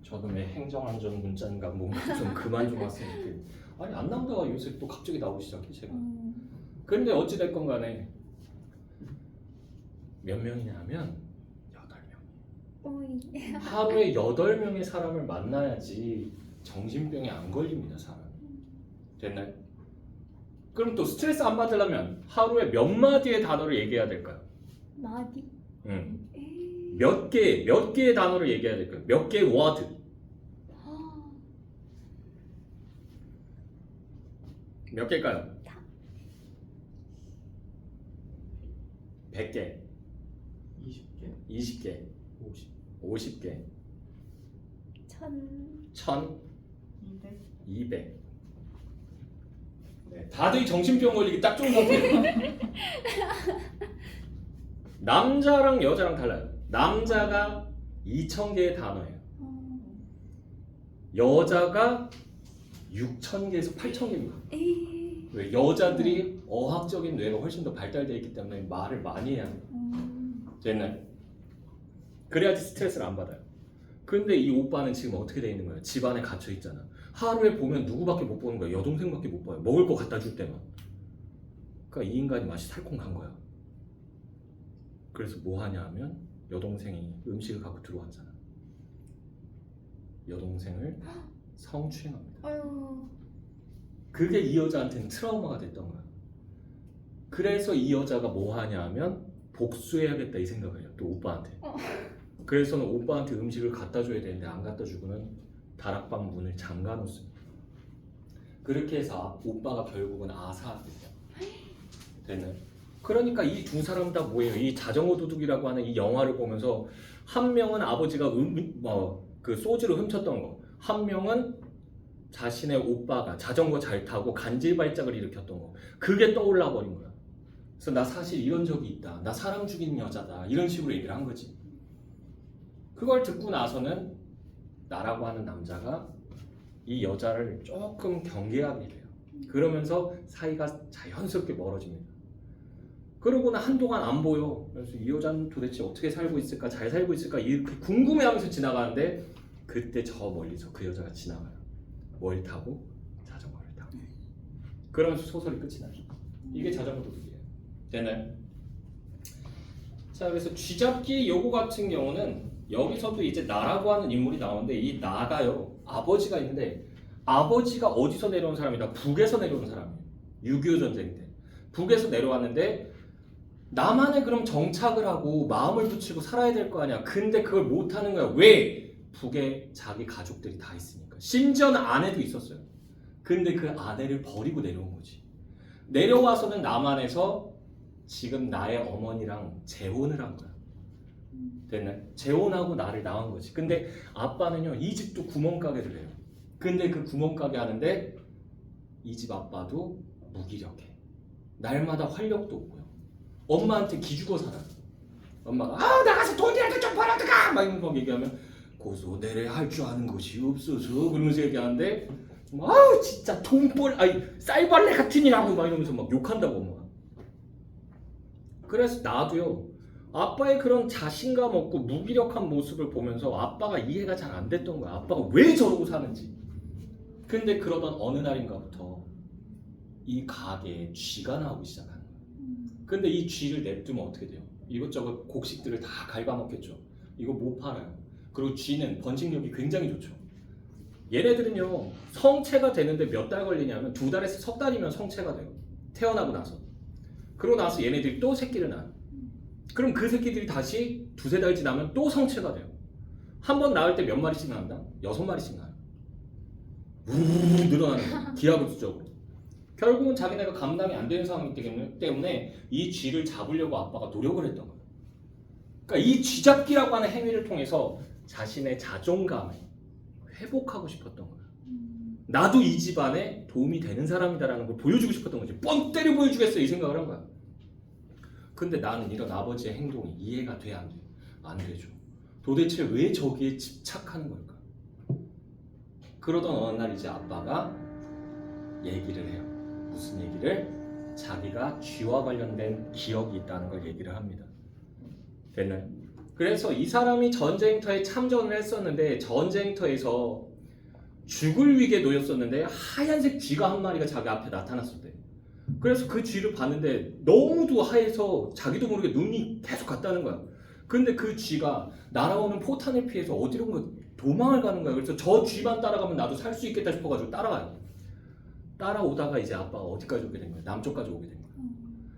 저도 왜 행정안전 문자인가 뭔가 좀 그만 좀 왔으면 좋겠는데 아니 안 나오다가 요새 또 갑자기 나오기 시작해 제가. 근데 어찌됐건 간에 몇 명이냐 하면 8명. 하루에 8명의 사람을 만나야지 정신병에 안 걸립니다 사람. 됐나요? 그럼 또 스트레스 안 받으려면 하루에 몇 마디의 단어를 얘기해야 될까요? 마디? 몇 개의 단어를 얘기해야 될까요? 몇 개의 워드? 몇 개일까요? 100개, 20개, 20개, 50개, 1000, 200, 200. 네, 다들 정신병 걸리기 딱 좋은 상태예요. 남자랑 여자랑 달라요. 남자가 2000개의 단어예요. 여자가 6000개에서 8000개입니다. 왜? 여자들이 어학적인 뇌가 훨씬 더 발달되어 있기 때문에 말을 많이 해야 해요. 됐나요? 그래야지 스트레스를 안 받아요. 근데 이 오빠는 지금 어떻게 돼 있는 거예요? 집안에 갇혀 있잖아. 하루에 보면 누구밖에 못 보는 거야. 여동생밖에 못 봐요. 먹을 거 갖다 줄 때만. 그러니까 이 인간이 맛이 살콩한 거야. 그래서 뭐 하냐 하면 여동생이 음식을 갖고 들어왔잖아. 여동생을 성추행합니다. 아유. 그게 이 여자한테는 트라우마가 됐던 거야. 그래서 이 여자가 뭐 하냐 하면 복수해야겠다 이 생각을 해요. 또 오빠한테. 그래서는 오빠한테 음식을 갖다 줘야 되는데 안 갖다 주고는 다락방 문을 잠가 놓습니다. 그렇게 해서 오빠가 결국은 아사됐어요. 됐나요? 그러니까 이 두 사람 다 뭐예요? 이 자전거 도둑이라고 하는 이 영화를 보면서 한 명은 아버지가 그 소주를 훔쳤던 거, 한 명은 자신의 오빠가 자전거 잘 타고 간질 발작을 일으켰던 거, 그게 떠올라 버린 거야. 그래서 나 사실 이런 적이 있다. 나 사람 죽인 여자다. 이런 식으로 얘기를 한 거지. 그걸 듣고 나서는 나라고 하는 남자가 이 여자를 조금 경계하게 돼요. 그러면서 사이가 자연스럽게 멀어집니다. 그러고는 한동안 안 보여. 그래서 이 여자는 도대체 어떻게 살고 있을까, 잘 살고 있을까 이렇게 궁금해하면서 지나가는데 그때 저 멀리서 그 여자가 지나가요. 뭘 타고? 자전거를 타고. 그러면서 소설이 끝이 나죠. 이게 자전거 도둑이에요. 되나요? 자, 그래서 쥐잡기 요거 같은 경우는 여기서도 이제 나라고 하는 인물이 나오는데 이 나가요. 아버지가 있는데 아버지가 어디서 내려온 사람이다? 북에서 내려온 사람이에요. 6.25 전쟁 때. 북에서 내려왔는데 나만의 그럼 정착을 하고 마음을 붙이고 살아야 될 거 아니야. 근데 그걸 못하는 거야. 왜? 북에 자기 가족들이 다 있으니까. 심지어는 아내도 있었어요. 근데 그 아내를 버리고 내려온 거지. 내려와서는 남한에서 지금 나의 어머니랑 재혼을 한 거야. 됐나요? 재혼하고 나를 낳은 거지. 근데 아빠는요, 이 집도 구멍가게를 해요. 근데 그 구멍가게 하는데 이 집 아빠도 무기력해. 날마다 활력도 없고요. 엄마한테 기죽어 살아. 엄마가 나가서 돈이라도 좀 벌어들가! 막 이런 거 얘기하면 고소대를 할 줄 아는 것이 없어서 그러면서 얘기하는데 진짜 쌀벌레 같으니라고 막 이러면서 막 욕한다고 엄마가. 그래서 나도요, 아빠의 그런 자신감 없고 무기력한 모습을 보면서 아빠가 이해가 잘 안 됐던 거야. 아빠가 왜 저러고 사는지. 근데 그러던 어느 날인가부터 이 가게에 쥐가 나오기 시작하는 거야. 근데 이 쥐를 냅두면 어떻게 돼요? 이것저것 곡식들을 다 갉아먹겠죠. 이거 못 팔아요. 그리고 쥐는 번식력이 굉장히 좋죠. 얘네들은요, 성체가 되는데 몇 달 걸리냐면 2달에서 석 달이면 성체가 돼요. 태어나고 나서. 그러고 나서 얘네들이 또 새끼를 낳아요. 그럼 그 새끼들이 다시 2-3달 지나면 또 성체가 돼요. 한 번 낳을 때 몇 마리씩 낳는다? 6마리씩 낳아요. 우르르 늘어나는 거예요. 기하급수적으로. 결국은 자기네가 감당이 안 되는 상황이기 때문에 이 쥐를 잡으려고 아빠가 노력을 했던 거예요. 그러니까 이 쥐잡기라고 하는 행위를 통해서 자신의 자존감을 회복하고 싶었던 거예요. 나도 이 집안에 도움이 되는 사람이다라는 걸 보여주고 싶었던 거지. 뻥 때려 보여주겠어 이 생각을 한 거야. 근데 나는 이런 아버지의 행동이 이해가 돼? 안 돼? 안 되죠. 도대체 왜 저기에 집착하는 걸까? 그러던 어느 날 이제 아빠가 얘기를 해요. 무슨 얘기를? 자기가 쥐와 관련된 기억이 있다는 걸 얘기를 합니다. 됐나요? 그래서 이 사람이 전쟁터에 참전을 했었는데 전쟁터에서 죽을 위기에 놓였었는데 하얀색 쥐가 한 마리가 자기 앞에 나타났었대. 그래서 그 쥐를 봤는데 너무도 하얘서 자기도 모르게 눈이 계속 갔다는 거야. 근데 그 쥐가 날아오는 포탄을 피해서 어디론가 도망을 가는 거야. 그래서 저 쥐만 따라가면 나도 살 수 있겠다 싶어가지고 따라가요. 따라오다가 이제 아빠가 어디까지 오게 된 거야? 남쪽까지 오게 된 거야.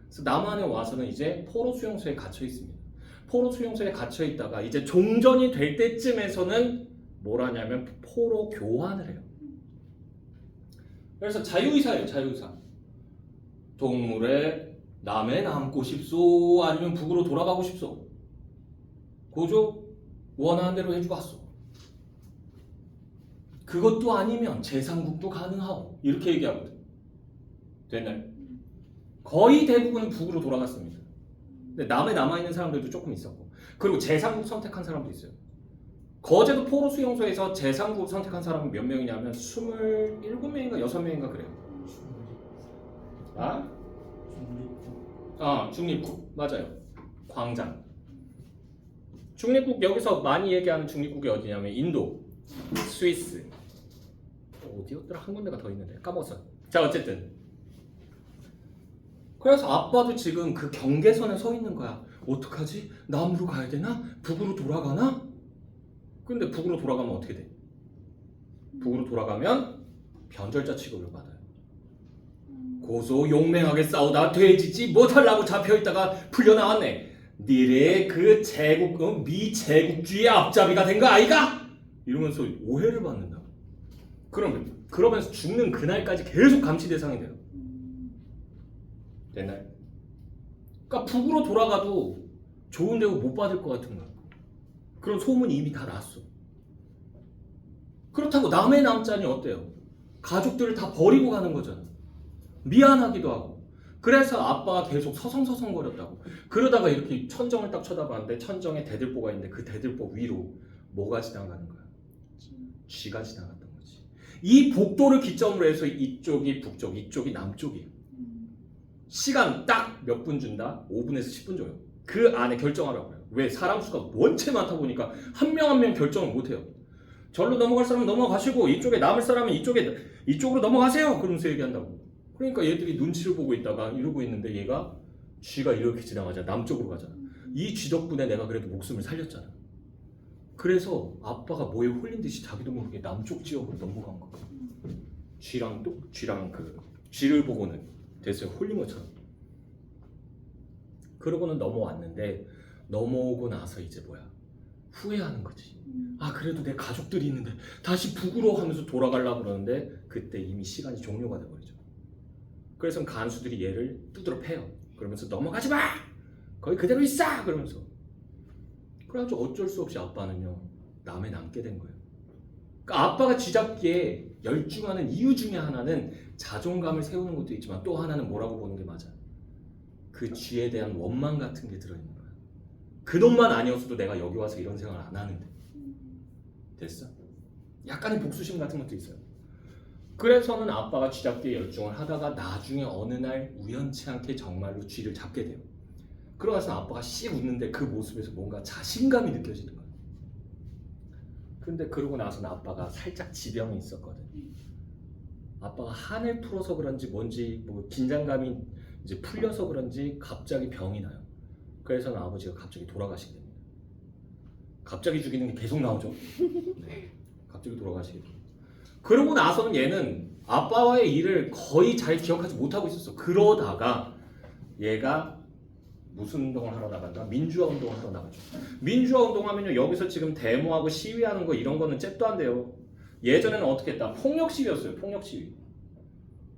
그래서 남한에 와서는 이제 포로 수용소에 갇혀 있습니다. 포로 수용소에 갇혀 있다가 이제 종전이 될 때쯤에서는 뭘 하냐면 포로 교환을 해요. 그래서 자유의사예요. 자유의사. 동물의 남에 남고 싶소 아니면 북으로 돌아가고 싶소. 고조 원하는 대로 해주고 왔소. 그것도 아니면 제3국도 가능하오. 이렇게 얘기하거든. 됐나요? 거의 대부분은 북으로 돌아갔습니다. 근데 남에 남아있는 사람들도 조금 있었고, 그리고 제3국 선택한 사람도 있어요. 거제도 포로 수용소에서 제3국 선택한 사람은 몇 명이냐면 27명인가 6명인가 그래요. 아? 중립국. 맞아요. 광장. 중립국, 여기서 많이 얘기하는 중립국이 어디냐면 인도, 스위스. 어디였더라? 한 군데가 더 있는데 까먹었어. 자, 어쨌든 그래서 아빠도 지금 그 경계선에 서 있는 거야. 어떡하지? 남으로 가야 되나? 북으로 돌아가나? 근데 북으로 돌아가면 어떻게 돼? 북으로 돌아가면 변절자 취급을 받아요. 고소 용맹하게 싸우다 돼지지 못하려고 잡혀있다가 풀려나왔네. 니네 그 제국, 미제국주의 앞잡이가 된 거 아이가? 이러면서 오해를 받는다. 그러면서 죽는 그날까지 계속 감시 대상이 돼요. 됐나요? 그러니까 북으로 돌아가도 좋은 대우 못 받을 것 같은 거야. 그런 소문이 이미 다 났어. 그렇다고 남의 남자니 어때요? 가족들을 다 버리고 가는 거잖아. 미안하기도 하고. 그래서 아빠가 계속 서성서성거렸다고. 그러다가 이렇게 천정을 딱 쳐다봤는데 천정에 대들보가 있는데 그 대들보 위로 뭐가 지나가는 거야? 쥐가 지나갔던 거지. 이 복도를 기점으로 해서 이쪽이 북쪽, 이쪽이 남쪽이에요. 시간 딱 몇 분 준다? 5분에서 10분 줘요. 그 안에 결정하라고 해요. 왜? 사람 수가 원체 많다 보니까 한 명 한 명 결정을 못 해요. 절로 넘어갈 사람은 넘어가시고 이쪽에 남을 사람은 이쪽으로 넘어가세요. 그러면서 얘기한다고. 그러니까 얘들이 눈치를 보고 있다가 이러고 있는데 얘가 쥐가 이렇게 지나가잖아. 남쪽으로 가잖아. 이 쥐 덕분에 내가 그래도 목숨을 살렸잖아. 그래서 아빠가 뭐에 홀린 듯이 자기도 모르게 남쪽 지역으로 넘어간 거야. 쥐랑 그 쥐를 보고는 됐어요. 홀린 것처럼. 그러고는 넘어왔는데 넘어오고 나서 이제 뭐야? 후회하는 거지. 아, 그래도 내 가족들이 있는데 다시 북으로 하면서 돌아가려고 그러는데 그때 이미 시간이 종료가 돼버리죠. 그래서 간수들이 얘를 두드러 패요. 그러면서 넘어가지 마! 거기 그대로 있어! 그러면서. 그래가지고 어쩔 수 없이 아빠는요 남에 남게 된 거예요. 그러니까 아빠가 쥐잡기에 열중하는 이유 중에 하나는 자존감을 세우는 것도 있지만 또 하나는 뭐라고 보는 게 맞아? 그 쥐에 대한 원망 같은 게 들어있는 거야. 그 놈만 아니었어도 내가 여기 와서 이런 생각을 안 하는데. 됐어? 약간의 복수심 같은 것도 있어요. 그래서는 아빠가 쥐잡기에 열중을 하다가 나중에 어느 날 우연치 않게 정말로 쥐를 잡게 돼요. 그러고서 아빠가 씩 웃는데 그 모습에서 뭔가 자신감이 느껴지는 거예요. 근데 그러고 나서는 아빠가 살짝 지병이 있었거든. 아빠가 한을 풀어서 그런지 뭔지 뭐 긴장감이 이제 풀려서 그런지 갑자기 병이 나요. 그래서는 아버지가 갑자기 돌아가시게 됩니다. 갑자기 죽이는 게 계속 나오죠. 네, 갑자기 돌아가시게 됩니다. 그러고 나서는 얘는 아빠와의 일을 거의 잘 기억하지 못하고 있었어. 그러다가 얘가 무슨 운동을 하러 나간다? 민주화 운동을 하러 나가죠. 민주화 운동하면요 여기서 지금 데모하고 시위하는 거 이런 거는 잽도 안 돼요. 예전에는 어떻게 했다? 폭력 시위였어요. 폭력 시위.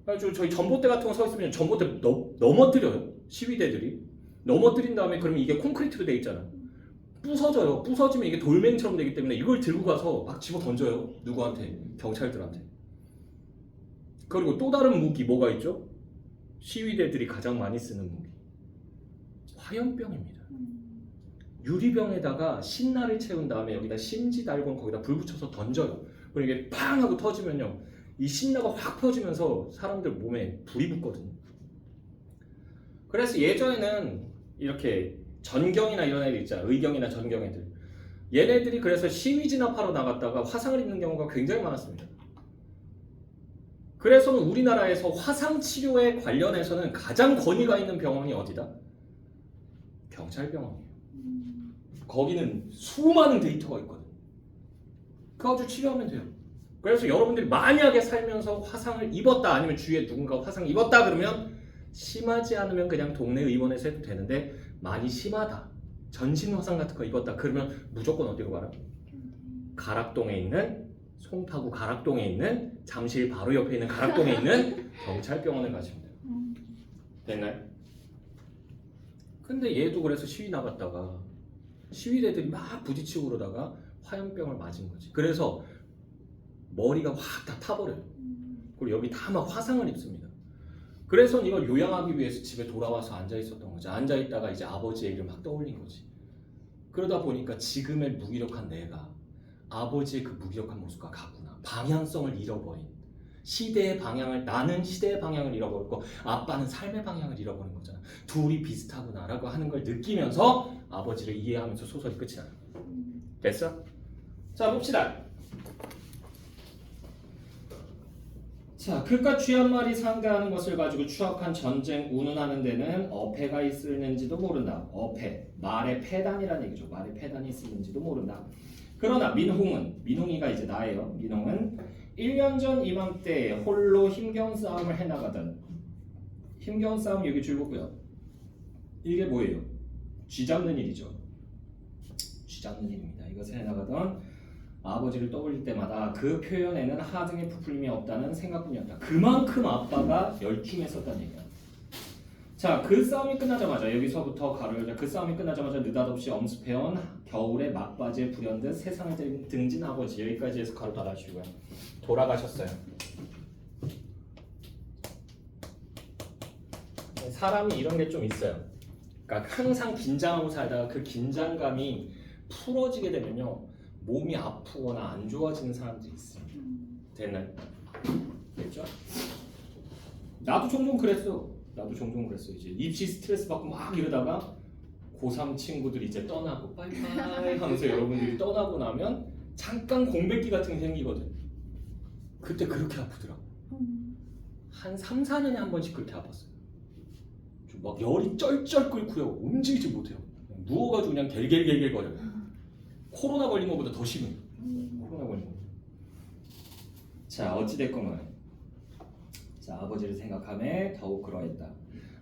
그래서 저희 전봇대 같은 거 서 있으면 전봇대 넘어뜨려요. 시위대들이. 넘어뜨린 다음에 그러면 이게 콘크리트로 돼 있잖아. 부서져요. 부서지면 이게 돌멩이처럼 되기 때문에 이걸 들고 가서 막 집어 던져요. 누구한테? 경찰들한테. 그리고 또 다른 무기 뭐가 있죠? 시위대들이 가장 많이 쓰는 무기. 화염병입니다. 유리병에다가 신나를 채운 다음에 여기다 심지 달건 거기다 불 붙여서 던져요. 그리고 이게 팡 하고 터지면요. 이 신나가 확 퍼지면서 사람들 몸에 불이 붙거든요. 그래서 예전에는 이렇게 전경이나 이런 애들 있잖아. 의경이나 전경 애들. 얘네들이 그래서 시위 진압하러 나갔다가 화상을 입는 경우가 굉장히 많았습니다. 그래서 우리나라에서 화상 치료에 관련해서는 가장 권위가 있는 병원이 어디다? 경찰병원이에요. 거기는 수많은 데이터가 있거든. 그거 아주 치료하면 돼요. 그래서 여러분들이 만약에 살면서 화상을 입었다 아니면 주위에 누군가 화상 입었다 그러면 심하지 않으면 그냥 동네 의원에서 해도 되는데 많이 심하다. 전신 화상 같은 거 입었다 그러면 무조건 어디로 가라? 가락동에 있는 송파구 가락동에 있는 잠실 바로 옆에 있는 가락동에 있는 경찰병원을 가시면 돼요. 됐나요? 근데 얘도 그래서 시위 나갔다가 시위대들이 막 부딪히고 그러다가 화염병을 맞은 거지. 그래서 머리가 확 다 타버려요. 그리고 여기 다 막 화상을 입습니다. 그래서 이걸 요양하기 위해서 집에 돌아와서 앉아 있었던 거지. 앉아 있다가 이제 아버지의 일을 막 떠올린 거지. 그러다 보니까 지금의 무기력한 내가 아버지의 그 무기력한 모습과 같구나. 방향성을 잃어버린 시대의 방향을 나는 시대의 방향을 잃어버렸고 아빠는 삶의 방향을 잃어버린 거잖아. 둘이 비슷하구나라고 하는 걸 느끼면서 아버지를 이해하면서 소설이 끝이 나요. 됐어? 자 봅시다. 자, 그깟 쥐 한 마리 상대하는 것을 가지고 추악한 전쟁 운운하는 데는 어패가 있을는지도 모른다. 어패, 말의 패단이라는 얘기죠. 말의 패단이 있을는지도 모른다. 그러나 민홍이가 이제 나예요. 민홍은 1년 전 이맘때 홀로 힘겨운 싸움을 해나가던 힘겨운 싸움 여기 줄거고요. 이게 뭐예요? 쥐 잡는 일이죠. 쥐 잡는 일입니다. 이것을 해나가던 아버지를 떠올릴 때마다 그 표현에는 하등의 부풀림이 없다는 생각뿐이었다. 그만큼 아빠가 열중했었다는 얘기야. 자, 그 싸움이 끝나자마자 여기서부터 가로 열자. 그 싸움이 끝나자마자 느닷없이 엄습해온 겨울의 막바지에 불현듯 세상을 등진 아버지. 여기까지 해서 가로 닫아주시고요. 돌아가셨어요. 사람이 이런 게 좀 있어요. 그러니까 항상 긴장하고 살다가 그 긴장감이 풀어지게 되면요. 몸이 아프거나 안 좋아지는 사람들이 있어요. 됐나요? 됐죠? 나도 종종 그랬어. 이제 입시 스트레스 받고 막 이러다가 고3 친구들이 이제 떠나고 빠이빠이 하면서 여러분들이 떠나고 나면 잠깐 공백기 같은 게 생기거든. 그때 그렇게 아프더라고. 한 3, 4년에 한 번씩 그렇게 아팠어요. 막 열이 쩔쩔 끓고요. 움직이지 못해요. 누워가지고 그냥 갤갤갤갤 거려요. 코로나 걸린 것보다 더 심해요. 코로나 걸린 것. 자, 어찌됐건 자, 아버지를 생각하며 더욱 그러했다.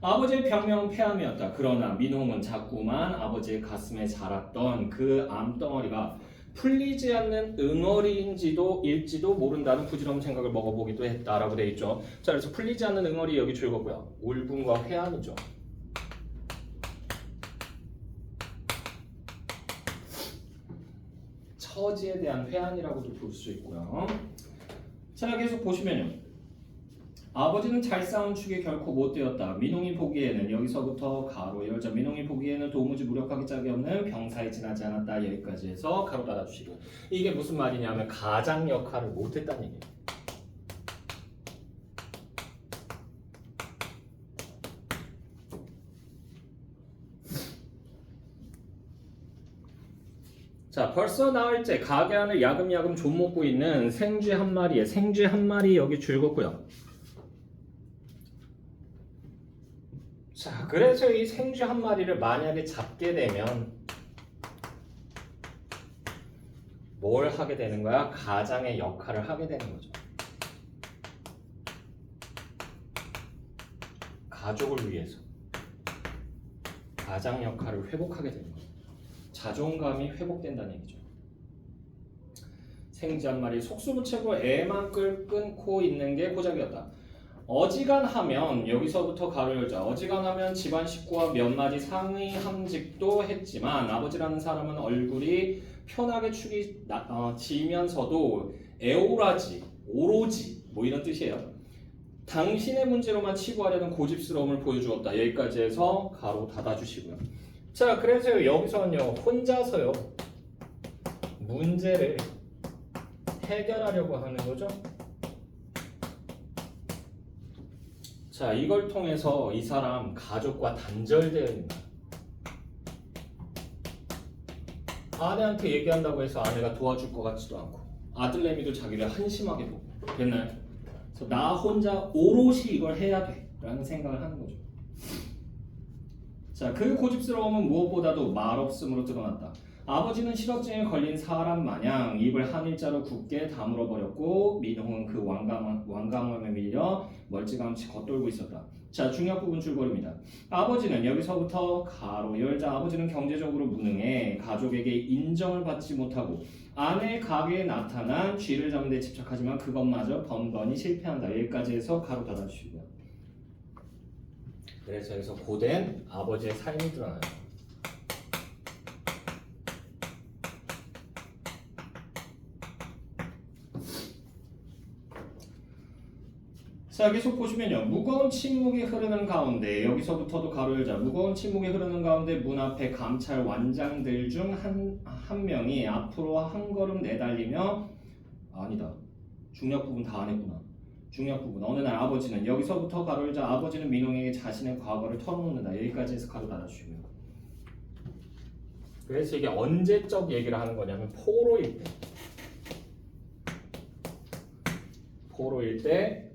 아버지의 병명은 폐암이었다. 그러나 민홍은 자꾸만 아버지의 가슴에 자랐던 그 암덩어리가 풀리지 않는 응어리인지도 일지도 모른다는 부질없는 생각을 먹어보기도 했다라고 돼 있죠. 자, 그래서 풀리지 않는 응어리 여기 줄거고요. 울분과 회한이죠. 처지에 대한 회한이라고도 볼 수 있고요. 자, 계속 보시면요. 아버지는 잘 싸운 축이 결코 못 되었다. 민홍이 보기에는 여기서부터 가로 열자. 민홍이 보기에는 도무지 무력하기 짝이 없는 병사에 지나지 않았다. 여기까지 해서 가로 닫아주시고. 이게 무슨 말이냐면 가장 역할을 못했다는 얘기예요. 자, 벌써 나흘째 가게 안을 야금야금 좀 먹고 있는 생쥐 한 마리에 생쥐 한 마리 여기 줄거고요. 자, 그래서 이 생쥐 한 마리를 만약에 잡게 되면 뭘 하게 되는 거야? 가장의 역할을 하게 되는 거죠. 가족을 위해서 가장 역할을 회복하게 되는 거죠. 자존감이 회복된다는 얘기죠. 생쥐 한 마리 속수무책으로 애만 끊고 있는 게 고작이었다. 어지간하면 여기서부터 가로 열자. 어지간하면 집안 식구와 몇 마디 상의 함직도 했지만 아버지라는 사람은 얼굴이 편하게 축이 지면서도 애오라지, 오로지 뭐 이런 뜻이에요. 당신의 문제로만 치부하려는 고집스러움을 보여주었다. 여기까지 해서 가로 닫아주시고요. 자, 그래서 여기서는요 혼자서요 문제를 해결하려고 하는 거죠. 자, 이걸 통해서 이 사람 가족과 단절되어 있는 거예요. 아내한테 얘기한다고 해서 아내가 도와줄 것 같지도 않고 아들내미도 자기를 한심하게 보고 됐나요? 그래서 나 혼자 오롯이 이걸 해야 돼 라는 생각을 하는 거죠. 자, 그 고집스러움은 무엇보다도 말없음으로 드러났다. 아버지는 실업증에 걸린 사람 마냥 입을 한 일자로 굳게 다물어 버렸고 민홍은 그 완강함에 밀려 멀찌감치 겉돌고 있었다. 자, 중요한 부분 줄거리입니다. 아버지는 여기서부터 가로 열자 아버지는 경제적으로 무능해 가족에게 인정을 받지 못하고 아내 가게에 나타난 쥐를 잡는 데 집착하지만 그것마저 번번이 실패한다. 여기까지 해서 가로 닫아주시고요. 그래서 여기서 고된 아버지의 삶이 드러나요. 자, 여기서 보시면요. 무거운 침묵이 흐르는 가운데 여기서부터도 가로 열자 무거운 침묵이 흐르는 가운데 문 앞에 감찰 완장들 중 한 명이 앞으로 한 걸음 내달리며 아니다. 중요한 부분 다 안 했구나. 중요한 부분. 어느 날 아버지는 여기서부터 가로 열자 아버지는 민홍에게 자신의 과거를 털어놓는다. 여기까지 해서 가로 닫아주시고요. 그래서 이게 언제적 얘기를 하는 거냐면 포로일 때. 포로일 때